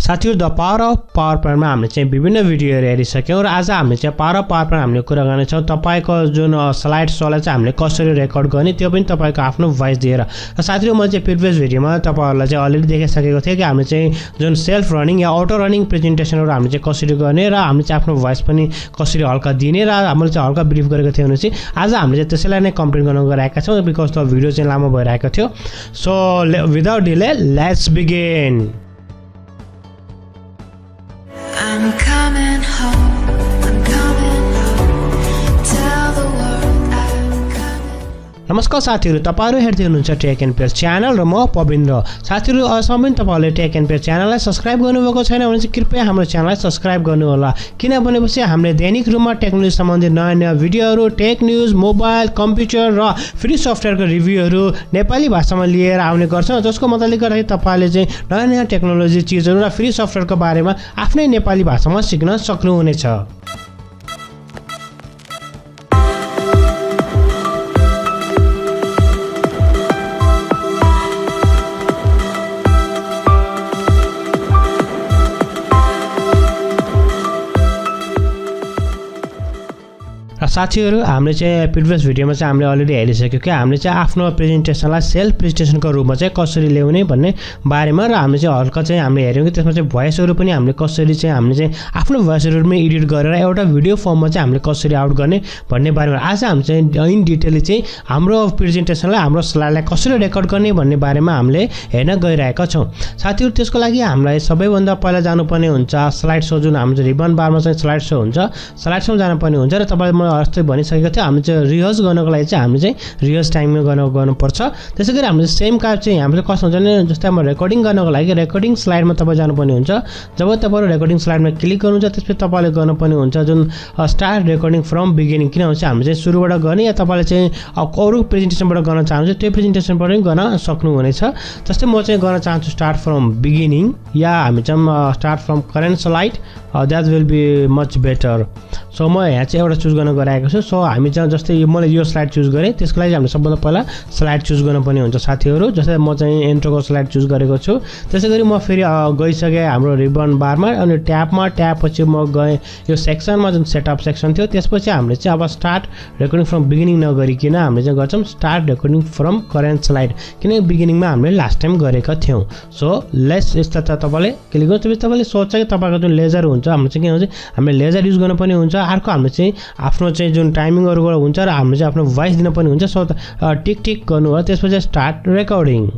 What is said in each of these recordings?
साथीहरु the power of power पोइन्टमा हामीले चाहिँ विभिन्न भिडियोहरु हेरिसक्यौं र आज हामीले चाहिँ पावर अफ पावर पोइन्ट हामीले कुरा गर्ने छौं तपाईको जुन स्लाइड सोलाई चाहिँ हामीले कसरी रेकर्ड गर्ने त्यो पनि तपाईको आफ्नो भोइस दिएर र साथीहरु म चाहिँ प्रिभियस भिडियोमा तपाईहरुलाई चाहिँ अलरेडी देखाइसकेको थिएँ कि हामीले चाहिँ जुन सेल्फ रनिङ या अटो रनिङ प्रेजेन्टेसनहरु हामीले चाहिँ कसरी गर्ने र हामीले चाहिँ आफ्नो भोइस पनि कसरी हल्का दिने र हामीले चाहिँ हल्का ब्रिफ गरेको थियौं भने चाहिँ आज हामीले चाहिँ त्यसैलाई नै कम्प्लिट गर्न गइरहेका छौं बिकज द भिडियो चाहिँ लामो भइरहेको थियो so without delay let's begin I'm coming home, I'm coming home, tell the world I'm coming. नमस्कार साथीहरु तपाईहरु हेर्दै हुनुहुन्छ टेक्नपेल च्यानल र म पविन्द्र साथीहरु अझसम्म तपाईहरुले टेक्नपेल च्यानललाई सब्स्क्राइब गर्नुभएको छैन भने चाहिँ कृपया हाम्रो च्यानललाई सब्स्क्राइब गर्नु होला किनभनेपछि हामीले दैनिक रूपमा टेक्नोलोजी सम्बन्धी नयाँ भिडियोहरु टेक न्यूज मोबाइल कम्प्युटर र फ्री सफ्टवेयरको रिभ्यूहरु नेपाली भाषामा लिएर आउने गर्छौं जसको मतलबले गर्दा तपाईले चाहिँ नयाँ टेक्नोलोजी चीजहरु र फ्री सफ्टवेयरको बारेमा आफ्नै नेपाली भाषामा सिक्न सक्नुहुनेछ साथीहरु हामीले चाहिँ प्रिभियस भिडियोमा चाहिँ हामीले अलरेडी हेरिसक्यौ कि हामीले चाहिँ आफ्नो प्रेजेन्टेसनलाई सेल्फ प्रेजेन्टेसनको रूपमा चाहिँ कसरी ल्याउने भन्ने बारेमा र हामीले चाहिँ हल्का चाहिँ हामीले हेर्यौं कि त्यसमा चाहिँ भोइसहरु पनि हामीले कसरी चाहिँ हामीले चाहिँ आफ्नो भोइसहरुमै एडिट गरेर एउटा भिडियो फर्ममा चाहिँ हामीले कसरी आउट गर्ने भन्ने बारेमा आज हामी चाहिँ इन डिटेलली चाहिँ हाम्रो प्रेजेन्टेसनलाई हाम्रो स्लाइडलाई कसरी रेकर्ड गर्ने भन्ने बारेमा हामीले हेर्न गइरहेका छौं साथीहरु त्यसको लागि हामीलाई सबैभन्दा पहिला जानुपर्ने हुन्छ स्लाइड शो जुन हाम्रो रिबन बारमा चाहिँ स्लाइड शो हुन्छ स्लाइड शोमा जानुपर्ने हुन्छ र तपाईले अस्ति भनिसकेको थियो हामी चाहिँ रिहर्स गर्नको लागि चाहिँ हामीले चाहिँ रिहर्स टाइममा गर्नुपर्छ त्यसैगरी हामीले सेम काम चाहिँ हामीले कस्तो हुन्छ भने जस्तै हाम्रो रेकर्डिङ गर्नको लागि रेकर्डिङ स्लाइडमा तपाईँ जानुपर्ने हुन्छ जब तपाईहरु रेकर्डिङ स्लाइडमा क्लिक गर्नुहुन्छ त्यसपछि तपाईले गर्नुपर्ने हुन्छ जुन स्टार्ट रेकर्डिङ फ्रम बिगिनिङ किनभने चाहिँ हामीले चाहिँ सुरुबाट गर्ने या तपाईले चाहिँ अरु प्रेजेन्टेसनबाट गर्न चाहनुहुन्छ त्यो प्रेजेन्टेसनबाट पनि गर्न सक्नुहुनेछ जस्तै म चाहिँ गर्न चाहन्छु स्टार्ट फ्रम बिगिनिङ या हामी चाहिँ start from current slide that will be much better so म यहाँ चाहिँ एउटा चुज गर्न गइरहेको छु सो हामी चाहिँ जस्तै मैले यो स्लाइड चुज गरेँ त्यसको लागि हामीले सबभन्दा पहिला स्लाइड चुज गर्नुपर्ने हुन्छ साथीहरु जस्तै म चाहिँ इन्ट्रोको स्लाइड चुज गरेको छु त्यसैगरी म फेरि गइसके हाम्रो रिबन बारमा अनि ट्याबमा ट्याब पछि म गएँ यो सेक्सनमा जुन सेटअप सेक्सन थियो त्यसपछि हामीले चाहिँ अब स्टार्ट रेकर्डिङ फ्रम बिगिनिङ नगरिकिन हामीले चाहिँ गर्छौं start recording from current slide किनकि बिगिनिङमा हामीले लास्ट टाइम गरेका थियौं सो लेट्स यस्ता तपाईले क्लिक गर्नु त्यसपछि तपाईले सोच्छ कि तपाईको जुन लेजर हुन्छ हाम्रो चाहिँ के हुन्छ हामीले लेजर युज गर्नुपर्ने हुन्छ अर्को हामीले चाहिँ आफ्नो चाहिँ जुन टाइमिङहरु हुन्छ र हामीले चाहिँ आफ्नो भोइस दिन पनि हुन्छ सो टिक टिक गर्नु हो त्यसपछि स्टार्ट रेकर्डिङ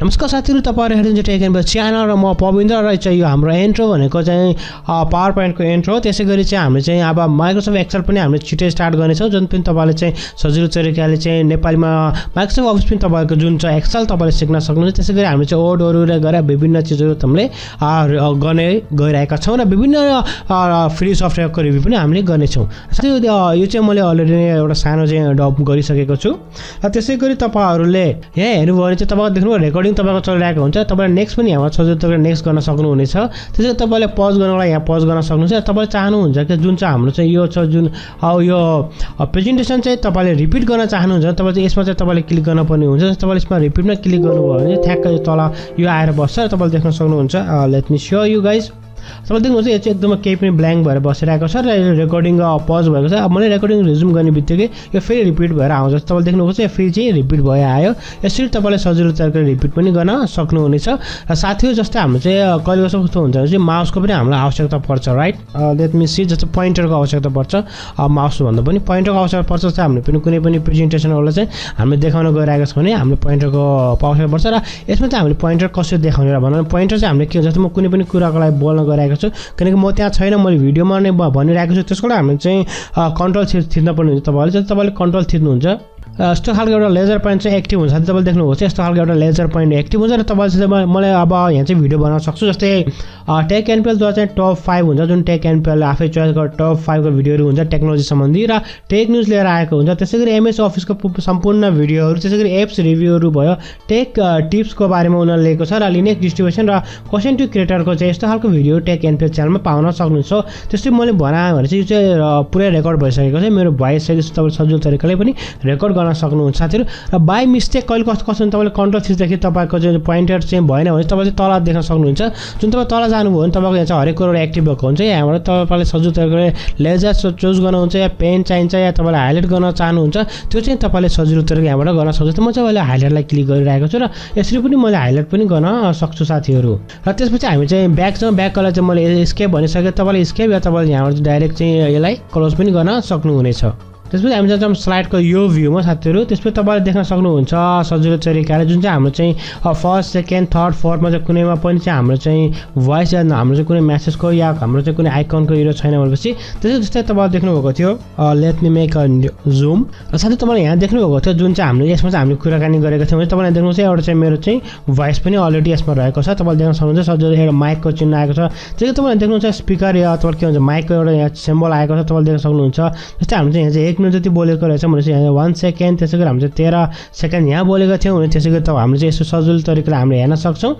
नमस्कार साथीहरु तपाईहरु हेर्नुहुन्छ टेक्नपल च्यानल र म पविन्द्र र चाहिँ यो हाम्रो इन्ट्रो भनेको चाहिँ पावर पोइन्टको इन्ट्रो त्यसैगरी चाहिँ हामीले चाहिँ अब माइक्रोसफ्ट एक्सेल पनि हामीले छिटै स्टार्ट गर्ने छौं जुन पनि तपाईले चाहिँ सजिलो तरिकाले चाहिँ नेपालीमा माइक्रोसफ्ट अफिस पनि तपाईको जुन चाहिँ एक्सेल तपाईले सिक्न सक्नुहुन्छ त्यसैगरी हामीले चाहिँ ओडहरु र गरेर विभिन्न चीजहरु हामीले गर्ने गइरहेका छौं र विभिन्न फ्री सफ्टवेयरको रिभ्यु पनि हामीले गर्ने छौं साथीहरु यो चाहिँ मैले अलरेडी एउटा सानो चाहिँ डप गरिसकेको छु र त्यसैगरी तपाईहरुले यहाँ हेर्नु भयो भने चाहिँ तपाईको देख्नु रेकर्डिङ तपाईको चलिरहेको हुन्छ तपाईले नेक्स्ट पनि यहाँ सजिलो तरिकाले नेक्स्ट गर्न सक्नुहुनेछ त्यसैले तपाईले पज गर्नको लागि यहाँ पज गर्न सक्नुहुन्छ तपाईले चाहनुहुन्छ कि जुन चाहिँ हाम्रो चाहिँ यो छ जुन यो प्रेजेन्टेसन चाहिँ तपाईले रिपिट गर्न चाहनुहुन्छ तपाईले चाहिँ यसमा चाहिँ तपाईले क्लिक गर्न पर्ने हुन्छ तपाईले यसमा रिपिटमा क्लिक गर्नुभयो भने ठ्याक्क तल यो आएर बस्छ र तपाईले देख्न सक्नुहुन्छ let me show you guys तपाईले देख्नुहुन्छ यो चाहिँ एकदमै केही पनि ब्ल्याङ्क भएर बसिरहेको छ र रेकर्डिङ पज भएको छ अब मैले रेकर्डिङ रिज्युम गर्ने बित्तिकै यो फेरि रिपिट भएर आउँछ तपाईले देख्नुहुन्छ यो फेरि चाहिँ रिपिट भएर आयो यसरी तपाईले सजिलो तरिकाले रिपिट पनि गर्न सक्नुहुनेछ र साथीहरु जस्तै हाम्रो चाहिँ कहिले कस्तो हुन्छ भने चाहिँ माउसको पनि हामीलाई आवश्यकता पर्छ राइट लेट मी सी जस्तो पोइन्टरको आवश्यकता पर्छ माउस भन्दा पनि पोइन्टरको आवश्यकता पर्छ चाहिँ हामीले पनि कुनै पनि प्रेजेन्टेसनहरुलाई चाहिँ हामीले देखाउन गइरहेको छौं भने हामीले पोइन्टरको आवश्यकता पर्छ र यसमा चाहिँ हामीले पोइन्टर कसरी देखाउने र भन्नु पोइन्टर चाहिँ हामीले के जस्तो म कुनै पनि कुराको लागि बोल्न गइरहेको छु किनकि म त्यहाँ छैन मैले भिडियोमा नै भनिरहेको छु त्यसको लागि हामीले चाहिँ कन्ट्रोल थिच्न पर्ने हुन्छ तपाईले कन्ट्रोल थिच्नुहुन्छ यस्तो खालको एउटा लेजर पोइन्ट चाहिँ एक्टिभ हुन्छ तपाईले देख्नुहुन्छ यस्तो खालको एउटा लेजर पोइन्ट एक्टिभ हुन्छ र तपाईले चाहिँ मलाई अब यहाँ चाहिँ भिडियो बनाउन सक्छु जस्तै टेक्नपेल द्वारा चाहिँ टप 5 हुन्छ जुन टेक्नपेल आफै चोइस गरेर टप 5 को भिडियोहरु हुन्छ टेक्नोलोजी सम्बन्धी र टेक न्यूज लिएर आएको हुन्छ त्यसैगरी एमएस अफिसको सम्पूर्ण भिडियोहरु त्यसैगरी एप्स रिभ्युहरु भयो टेक टिप्सको बारेमा उनीहरुले लेखेको छ र लिनक्स डिस्ट्रिब्युसन र क्वेशन टु क्रिएटरको चाहिँ यस्तो खालको भिडियो टेक्नपेल च्यानलमा पाउन सक्नुहुन्छ त्यसै मैले भने चाहिँ यो चाहिँ पुरै रेकर्ड भइसकेको छ मेरो भोइस चाहिँ तपाईले सजिलो तरिकाले पनि रेकर्ड गर्न गर्न सक्नुहुन्छ साथीहरु र बाइ मिस्टेक कहिले कस्तो कस्तो तपाईले कन्ट्रोल थिच्दाखेरि तपाईको जो पोइन्टर चाहिँ भएन भने तपाईले तल देख्न सक्नुहुन्छ जुन तपाई तल जानुभयो भने तपाईको यहाँ चाहिँ हरेक कुरा एक्टिभ भएको हुन्छ यहाँबाट तपाईले सजिलो तरिकाले लेजर चुज गर्नुहुन्छ या पेन चाहिन्छ या तपाईले हाइलाइट गर्न चाहनुहुन्छ त्यो चाहिँ तपाईले सजिलो तरिकाले यहाँबाट गर्न सक्नुहुन्छ म चाहिँ अहिले हाइलाइटलाई क्लिक गरिरहेको छु र यसरी पनि मैले हाइलाइट पनि गर्न सक्छु साथीहरु र त्यसपछि हामी चाहिँ ब्याक छ ब्याकलाई चाहिँ मैले एस्केप भनिसके तपाईले एस्केप या तपाईले यहाँबाट डाइरेक्ट चाहिँ यसलाई क्लोज पनि गर्न सक्नुहुनेछ त्यसपछि हामी जान्छौँ स्लाइडको यो भ्यूमा साथीहरु त्यसपछि तपाईले देख्न सक्नुहुन्छ सजिलो तरिकाले जुन चाहिँ हाम्रो चाहिँ फर्स्ट सेकेन्ड थर्ड फोर्थमा चाहिँ कुनैमा पनि चाहिँ हाम्रो चाहिँ भोइस या हाम्रो चाहिँ कुनै मेसेजको या हाम्रो चाहिँ कुनै आइकनको हिरो छैन भनेपछि त्यस्तै तपाईले देख्नु भएको थियो let me make a zoom र साथै तपाईले यहाँ देख्नु भएको थियो जुन चाहिँ हामीले यसमा चाहिँ हामीले कुराकानी गरेका थियौँ तपाईले देख्नुहुन्छ एउटा चाहिँ मेरो चाहिँ भोइस पनि अलरेडी यसमा रहेको छ तपाईले देख्न सक्नुहुन्छ सजिलो एउटा माइकको चिन्ह आएको छ त्यसै तपाईले देख्नुहुन्छ स्पिकर या तपाईले के भन्छ माइकको एउटा यहाँ सिम्बल आएको छ तपाईले देख्न सक्नुहुन्छ जस्तै हामी चाहिँ यहाँ चाहिँ 1 मिनेट जति बोलेको रहेछ भनेपछि यहाँ 1 सेकेन्ड त्यसैगरी हामी चाहिँ 13 सेकेन्ड यहाँ बोलेका थियौँ भने त्यसैगरी त हामीले चाहिँ यसो सजिलो तरिकाले हामीले हेर्न सक्छौँ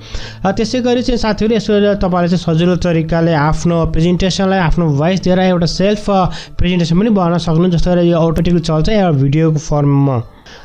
त्यसैगरी चाहिँ साथीहरु यसो तपाईले चाहिँ सजिलो तरिकाले आफ्नो प्रेजेन्टेसनलाई आफ्नो भोइस दिएर एउटा सेल्फ प्रेजेन्टेसन पनि बनाउन सक्नुहुन्छ जस्तै यो अटोमेटिकली चल्छ या भिडियोको फर्ममा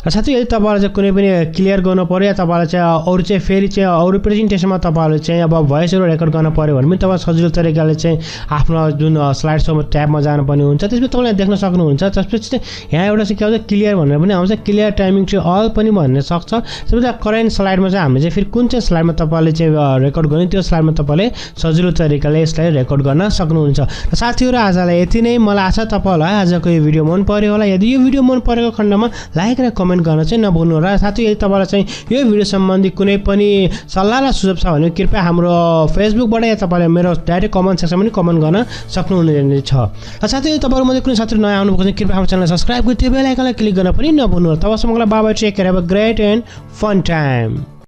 र साथै यदि तपाईलाई चाहिँ कुनै पनि क्लियर गर्नु पर्यो या तपाईलाई चाहिँ अरु चाहिँ फेरि चाहिँ अरु प्रेजेन्टेसनमा तपाईले चाहिँ अब भोइसहरु रेकर्ड गर्न पर्यो भने पनि तपाई सजिलो तरिकाले चाहिँ आफ्नो जुन स्लाइड शोमा ट्याबमा जानुपर्ने हुन्छ त्यसपछि तपाईले देख्न सक्नुहुन्छ त्यसपछि चाहिँ यहाँ एउटा चाहिँ के आउँछ क्लियर भनेर पनि आउँछ क्लियर टाइमिङ चाहिँ अल पनि भन्ने सक्छ त्यसपछि करेन्ट स्लाइडमा चाहिँ हामीले चाहिँ फेरि कुन चाहिँ स्लाइडमा तपाईले चाहिँ रेकर्ड गर्ने त्यो स्लाइडमा तपाईले सजिलो तरिकाले यसलाई रेकर्ड गर्न सक्नुहुन्छ र साथीहरु आजलाई यति नै मलाई आशा तपाईलाई आजको यो भिडियो मन पर्यो होला यदि यो भिडियो मन परेको खण्डमा लाइक र कमेन्ट गर्न चाहिँ नभुल्नु र साथै यदि तपाईलाई चाहिँ यो भिडियो सम्बन्धी कुनै पनि सल्लाह र सुझाव छ भने कृपया हाम्रो फेसबुकबाट या तपाईले मेरो डाइरेक्ट कमेन्ट सेक्सनमा पनि कमेन्ट गर्न सक्नुहुनेछ र साथै यदि तपाईहरु मध्ये कुनै साथीहरु नयाँ आउनुभएको छ कृपया हाम्रो च्यानललाई सब्स्क्राइब गरी त्यो बेल आइकनलाई क्लिक गर्न पनि नभुल्नु तबसम्मलाई bye bye take care have a great and fun time